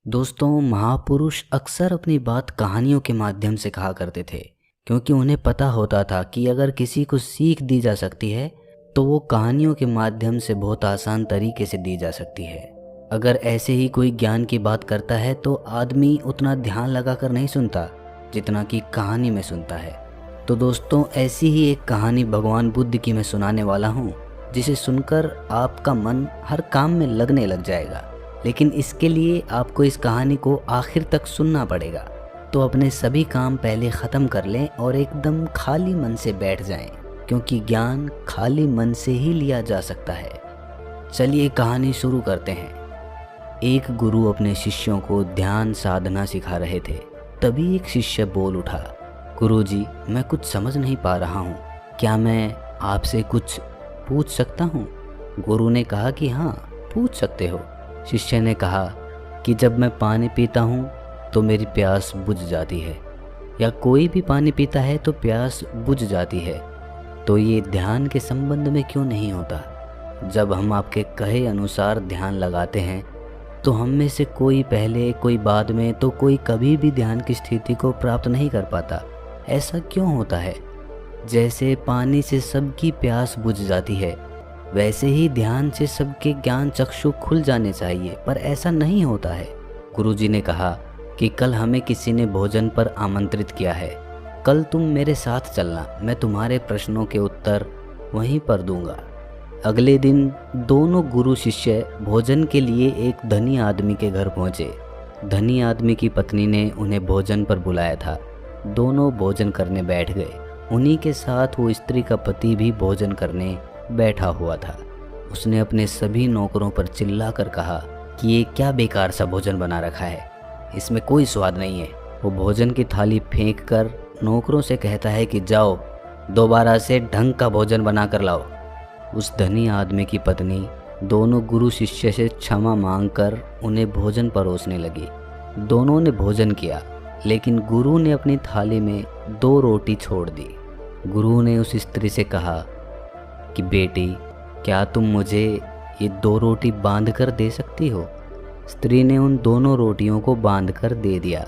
दोस्तों, महापुरुष अक्सर अपनी बात कहानियों के माध्यम से कहा करते थे, क्योंकि उन्हें पता होता था कि अगर किसी को सीख दी जा सकती है तो वो कहानियों के माध्यम से बहुत आसान तरीके से दी जा सकती है। अगर ऐसे ही कोई ज्ञान की बात करता है तो आदमी उतना ध्यान लगाकर नहीं सुनता जितना कि कहानी में सुनता है। तो दोस्तों, ऐसी ही एक कहानी भगवान बुद्ध की मैं सुनाने वाला हूँ, जिसे सुनकर आपका मन हर काम में लगने लग जाएगा। लेकिन इसके लिए आपको इस कहानी को आखिर तक सुनना पड़ेगा। तो अपने सभी काम पहले ख़त्म कर लें और एकदम खाली मन से बैठ जाएं, क्योंकि ज्ञान खाली मन से ही लिया जा सकता है। चलिए कहानी शुरू करते हैं। एक गुरु अपने शिष्यों को ध्यान साधना सिखा रहे थे। तभी एक शिष्य बोल उठा, गुरुजी, मैं कुछ समझ नहीं पा रहा हूँ, क्या मैं आपसे कुछ पूछ सकता हूँ? गुरु ने कहा कि हाँ, पूछ सकते हो। शिष्य ने कहा कि जब मैं पानी पीता हूँ तो मेरी प्यास बुझ जाती है, या कोई भी पानी पीता है तो प्यास बुझ जाती है, तो ये ध्यान के संबंध में क्यों नहीं होता? जब हम आपके कहे अनुसार ध्यान लगाते हैं तो हम में से कोई पहले, कोई बाद में, तो कोई कभी भी ध्यान की स्थिति को प्राप्त नहीं कर पाता। ऐसा क्यों होता है? जैसे पानी से सबकी प्यास बुझ जाती है, वैसे ही ध्यान से सबके ज्ञान चक्षु खुल जाने चाहिए, पर ऐसा नहीं होता है। गुरुजी ने कहा कि कल हमें किसी ने भोजन पर आमंत्रित किया है। कल तुम मेरे साथ चलना, मैं तुम्हारे प्रश्नों के उत्तर वहीं पर दूंगा। अगले दिन दोनों गुरु शिष्य भोजन के लिए एक धनी आदमी के घर पहुंचे। धनी आदमी की पत्नी ने उन्हें भोजन पर बुलाया था। दोनों भोजन करने बैठ गए। उन्हीं के साथ वो स्त्री का पति भी भोजन करने बैठा हुआ था। उसने अपने सभी नौकरों पर चिल्लाकर कहा कि ये क्या बेकार सा भोजन बना रखा है, इसमें कोई स्वाद नहीं है। वो भोजन की थाली फेंक कर नौकरों से कहता है कि जाओ, दोबारा से ढंग का भोजन बना कर लाओ। उस धनी आदमी की पत्नी दोनों गुरु शिष्य से क्षमा मांगकर उन्हें भोजन परोसने लगी। दोनों ने भोजन किया, लेकिन गुरु ने अपनी थाली में 2 रोटी छोड़ दी। गुरु ने उस स्त्री से कहा कि बेटी, क्या तुम मुझे ये 2 रोटी बांध कर दे सकती हो? स्त्री ने उन दोनों रोटियों को बांध कर दे दिया।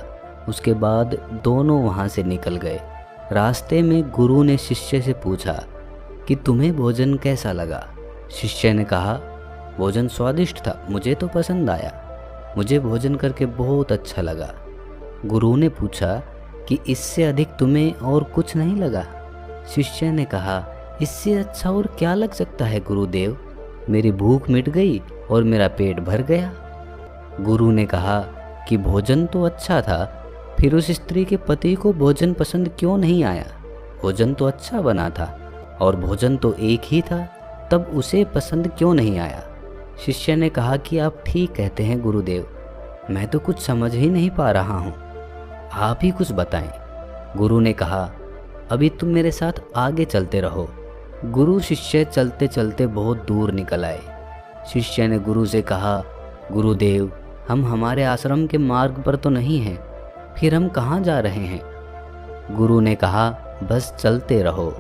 उसके बाद दोनों वहाँ से निकल गए। रास्ते में गुरु ने शिष्य से पूछा कि तुम्हें भोजन कैसा लगा? शिष्य ने कहा, भोजन स्वादिष्ट था, मुझे तो पसंद आया, मुझे भोजन करके बहुत अच्छा लगा। गुरु ने पूछा कि इससे अधिक तुम्हें और कुछ नहीं लगा? शिष्य ने कहा, इससे अच्छा और क्या लग सकता है गुरुदेव, मेरी भूख मिट गई और मेरा पेट भर गया। गुरु ने कहा कि भोजन तो अच्छा था, फिर उस स्त्री के पति को भोजन पसंद क्यों नहीं आया? भोजन तो अच्छा बना था और भोजन तो एक ही था, तब उसे पसंद क्यों नहीं आया? शिष्य ने कहा कि आप ठीक कहते हैं गुरुदेव, मैं तो कुछ समझ ही नहीं पा रहा हूँ, आप ही कुछ बताएं। गुरु ने कहा, अभी तुम मेरे साथ आगे चलते रहो। गुरु शिष्य चलते चलते बहुत दूर निकल आए। शिष्य ने गुरु से कहा, गुरुदेव, हम हमारे आश्रम के मार्ग पर तो नहीं हैं, फिर हम कहाँ जा रहे हैं? गुरु ने कहा, बस चलते रहो।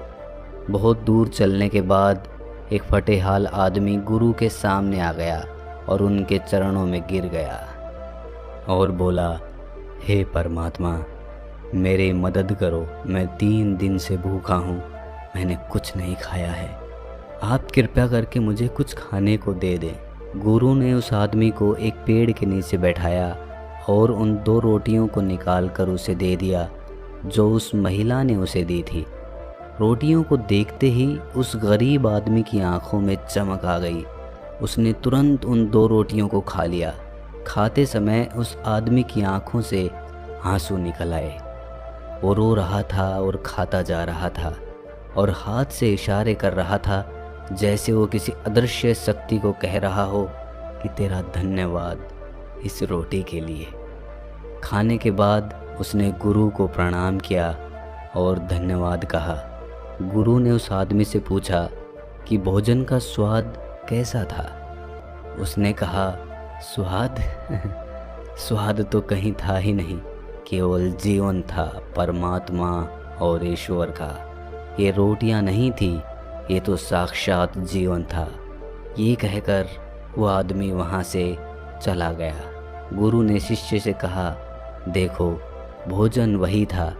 बहुत दूर चलने के बाद एक फटेहाल आदमी गुरु के सामने आ गया और उनके चरणों में गिर गया और बोला, हे परमात्मा, मेरी मदद करो, मैं 3 दिन से भूखा हूँ, मैंने कुछ नहीं खाया है, आप कृपया करके मुझे कुछ खाने को दे दें। गुरु ने उस आदमी को एक पेड़ के नीचे बैठाया और उन 2 रोटियों को निकाल कर उसे दे दिया जो उस महिला ने उसे दी थी। रोटियों को देखते ही उस गरीब आदमी की आंखों में चमक आ गई। उसने तुरंत उन 2 रोटियों को खा लिया। खाते समय उस आदमी की आंखों से आंसू निकल आए। वो रो रहा था और खाता जा रहा था और हाथ से इशारे कर रहा था, जैसे वो किसी अदृश्य शक्ति को कह रहा हो कि तेरा धन्यवाद इस रोटी के लिए। खाने के बाद उसने गुरु को प्रणाम किया और धन्यवाद कहा। गुरु ने उस आदमी से पूछा कि भोजन का स्वाद कैसा था? उसने कहा, स्वाद स्वाद तो कहीं था ही नहीं, केवल जीवन था परमात्मा और ईश्वर का। ये रोटियां नहीं थी, ये तो साक्षात जीवन था। ये कहकर वो आदमी वहाँ से चला गया। गुरु ने शिष्य से कहा, देखो, भोजन वही था,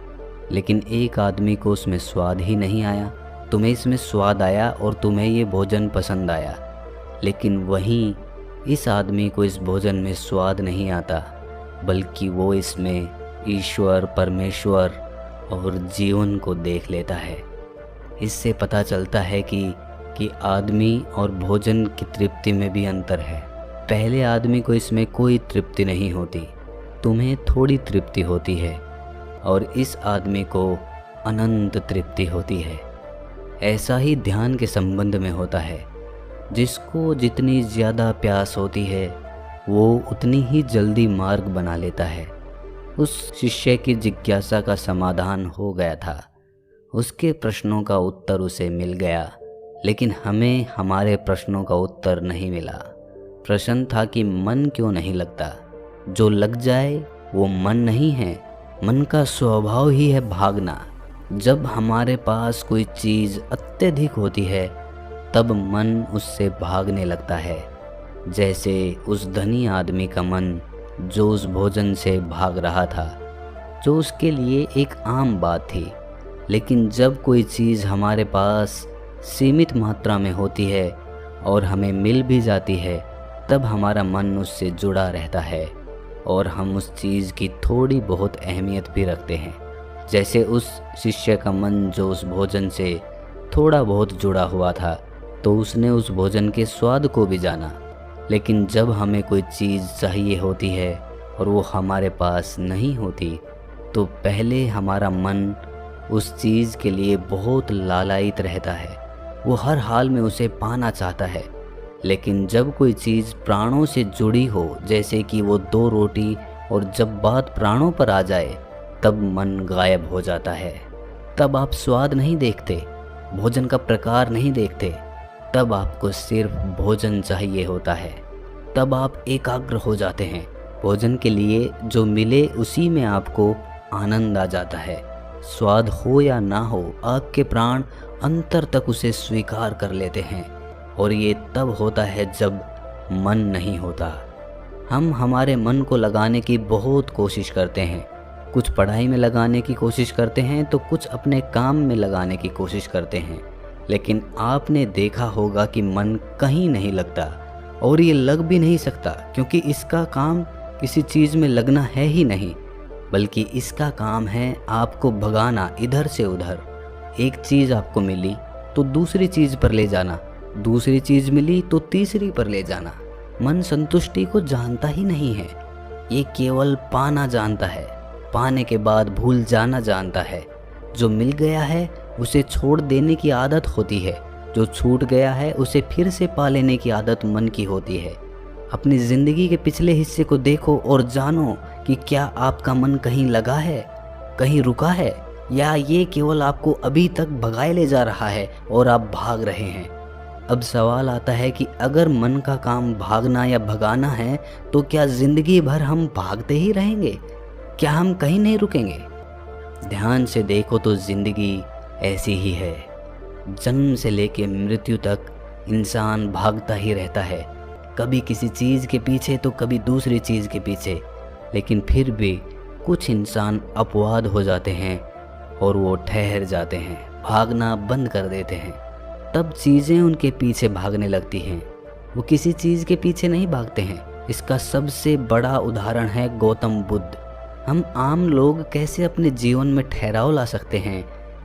लेकिन एक आदमी को उसमें स्वाद ही नहीं आया। तुम्हें इसमें स्वाद आया और तुम्हें ये भोजन पसंद आया, लेकिन वहीं इस आदमी को इस भोजन में स्वाद नहीं आता, बल्कि वो इसमें ईश्वर, परमेश्वर और जीवन को देख लेता है। इससे पता चलता है कि आदमी और भोजन की तृप्ति में भी अंतर है। पहले आदमी को इसमें कोई तृप्ति नहीं होती, तुम्हें थोड़ी तृप्ति होती है, और इस आदमी को अनंत तृप्ति होती है। ऐसा ही ध्यान के संबंध में होता है। जिसको जितनी ज़्यादा प्यास होती है वो उतनी ही जल्दी मार्ग बना लेता है। उस शिष्य की जिज्ञासा का समाधान हो गया था, उसके प्रश्नों का उत्तर उसे मिल गया, लेकिन हमें हमारे प्रश्नों का उत्तर नहीं मिला। प्रश्न था कि मन क्यों नहीं लगता। जो लग जाए वो मन नहीं है, मन का स्वभाव ही है भागना। जब हमारे पास कोई चीज़ अत्यधिक होती है तब मन उससे भागने लगता है। जैसे उस धनी आदमी का मन जो उस भोजन से भाग रहा था, जो उसके लिए एक आम बात थी। लेकिन जब कोई चीज़ हमारे पास सीमित मात्रा में होती है और हमें मिल भी जाती है, तब हमारा मन उससे जुड़ा रहता है और हम उस चीज़ की थोड़ी बहुत अहमियत भी रखते हैं। जैसे उस शिष्य का मन जो उस भोजन से थोड़ा बहुत जुड़ा हुआ था, तो उसने उस भोजन के स्वाद को भी जाना। लेकिन जब हमें कोई चीज़ चाहिए होती है और वो हमारे पास नहीं होती, तो पहले हमारा मन उस चीज़ के लिए बहुत लालायित रहता है। वो हर हाल में उसे पाना चाहता है। लेकिन जब कोई चीज़ प्राणों से जुड़ी हो, जैसे कि वो 2 रोटी, और जब बात प्राणों पर आ जाए तब मन गायब हो जाता है। तब आप स्वाद नहीं देखते, भोजन का प्रकार नहीं देखते, तब आपको सिर्फ भोजन चाहिए होता है। तब आप एकाग्र हो जाते हैं। भोजन के लिए जो मिले उसी में आपको आनंद आ जाता है। स्वाद हो या ना हो, आपके प्राण अंतर तक उसे स्वीकार कर लेते हैं। और ये तब होता है जब मन नहीं होता। हम हमारे मन को लगाने की बहुत कोशिश करते हैं। कुछ पढ़ाई में लगाने की कोशिश करते हैं तो कुछ अपने काम में लगाने की कोशिश करते हैं। लेकिन आपने देखा होगा कि मन कहीं नहीं लगता, और ये लग भी नहीं सकता, क्योंकि इसका काम किसी चीज़ में लगना है ही नहीं, बल्कि इसका काम है आपको भगाना इधर से उधर। एक चीज़ आपको मिली तो दूसरी चीज़ पर ले जाना, दूसरी चीज़ मिली तो तीसरी पर ले जाना। मन संतुष्टि को जानता ही नहीं है, ये केवल पाना जानता है, पाने के बाद भूल जाना जानता है। जो मिल गया है उसे छोड़ देने की आदत होती है, जो छूट गया है उसे फिर से पा लेने की आदत मन की होती है। अपनी ज़िंदगी के पिछले हिस्से को देखो और जानो कि क्या आपका मन कहीं लगा है, कहीं रुका है, या ये केवल आपको अभी तक भगाए ले जा रहा है और आप भाग रहे हैं। अब सवाल आता है कि अगर मन का काम भागना या भगाना है तो क्या ज़िंदगी भर हम भागते ही रहेंगे? क्या हम कहीं नहीं रुकेंगे? ध्यान से देखो तो ज़िंदगी ऐसी ही है। जन्म से लेकर मृत्यु तक इंसान भागता ही रहता है, कभी किसी चीज़ के पीछे तो कभी दूसरी चीज़ के पीछे। लेकिन फिर भी कुछ इंसान अपवाद हो जाते हैं और वो ठहर जाते हैं, भागना बंद कर देते हैं। तब चीज़ें उनके पीछे भागने लगती हैं, वो किसी चीज़ के पीछे नहीं भागते हैं। इसका सबसे बड़ा उदाहरण है गौतम बुद्ध। हम आम लोग कैसे अपने जीवन में ठहराव ला सकते हैं,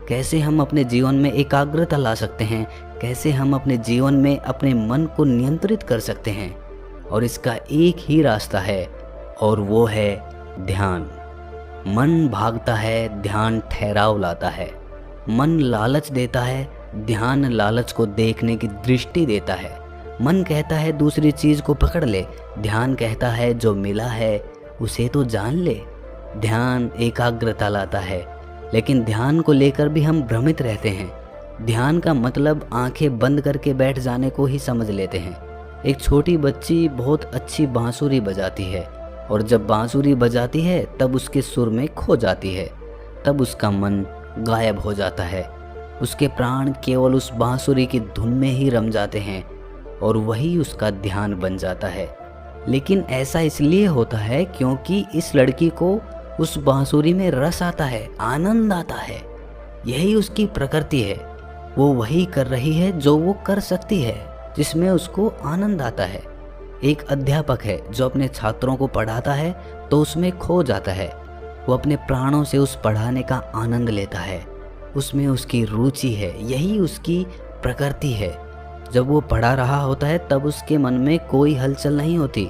कैसे हम अपने जीवन में एकाग्रता ला सकते हैं, कैसे हम अपने जीवन में अपने मन को नियंत्रित कर सकते हैं। और इसका एक ही रास्ता है, और वो है ध्यान। मन भागता है, ध्यान ठहराव लाता है। मन लालच देता है, ध्यान लालच को देखने की दृष्टि देता है। मन कहता है दूसरी चीज़ को पकड़ ले, ध्यान कहता है जो मिला है उसे तो जान ले। ध्यान एकाग्रता लाता है, लेकिन ध्यान को लेकर भी हम भ्रमित रहते हैं। ध्यान का मतलब आंखें बंद करके बैठ जाने को ही समझ लेते हैं। एक छोटी बच्ची बहुत अच्छी बांसुरी बजाती है, और जब बांसुरी बजाती है तब उसके सुर में खो जाती है, तब उसका मन गायब हो जाता है। उसके प्राण केवल उस बांसुरी की धुन में ही रम जाते हैं, और वही उसका ध्यान बन जाता है। लेकिन ऐसा इसलिए होता है क्योंकि इस लड़की को उस बांसुरी में रस आता है, आनंद आता है। यही उसकी प्रकृति है। वो वही कर रही है जो वो कर सकती है, जिसमें उसको आनंद आता है। एक अध्यापक है जो अपने छात्रों को पढ़ाता है तो उसमें खो जाता है। वो अपने प्राणों से उस पढ़ाने का आनंद लेता है, उसमें उसकी रुचि है, यही उसकी प्रकृति है। जब वो पढ़ा रहा होता है तब उसके मन में कोई हलचल नहीं होती।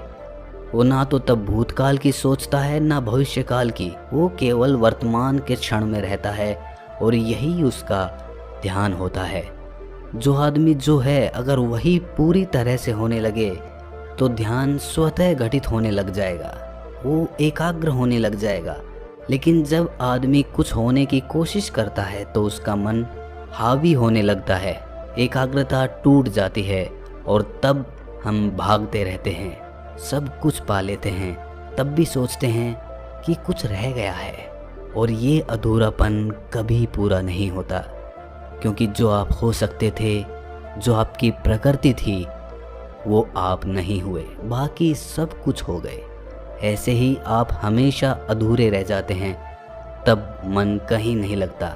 वो ना तो तब भूतकाल की सोचता है ना भविष्यकाल की। वो केवल वर्तमान के क्षण में रहता है और यही उसका ध्यान होता है। जो आदमी जो है, अगर वही पूरी तरह से होने लगे तो ध्यान स्वतः घटित होने लग जाएगा, वो एकाग्र होने लग जाएगा। लेकिन जब आदमी कुछ होने की कोशिश करता है तो उसका मन हावी होने लगता है, एकाग्रता टूट जाती है और तब हम भागते रहते हैं, सब कुछ पा लेते हैं, तब भी सोचते हैं कि कुछ रह गया है। और ये अधूरापन कभी पूरा नहीं होता, क्योंकि जो आप हो सकते थे, जो आपकी प्रकृति थी, वो आप नहीं हुए, बाकी सब कुछ हो गए। ऐसे ही आप हमेशा अधूरे रह जाते हैं, तब मन कहीं नहीं लगता।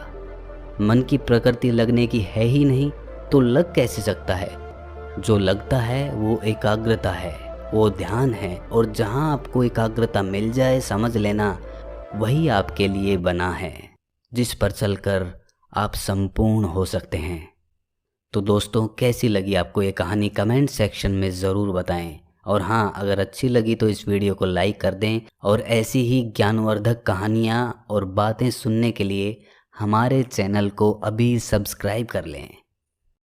मन की प्रकृति लगने की है ही नहीं तो लग कैसे सकता है? जो लगता है वो एकाग्रता है, वो ध्यान है। और जहाँ आपको एकाग्रता मिल जाए, समझ लेना वही आपके लिए बना है, जिस पर चलकर आप संपूर्ण हो सकते हैं। तो दोस्तों, कैसी लगी आपको ये कहानी कमेंट सेक्शन में ज़रूर बताएं। और हाँ, अगर अच्छी लगी तो इस वीडियो को लाइक कर दें और ऐसी ही ज्ञानवर्धक कहानियाँ और बातें सुनने के लिए हमारे चैनल को अभी सब्सक्राइब कर लें।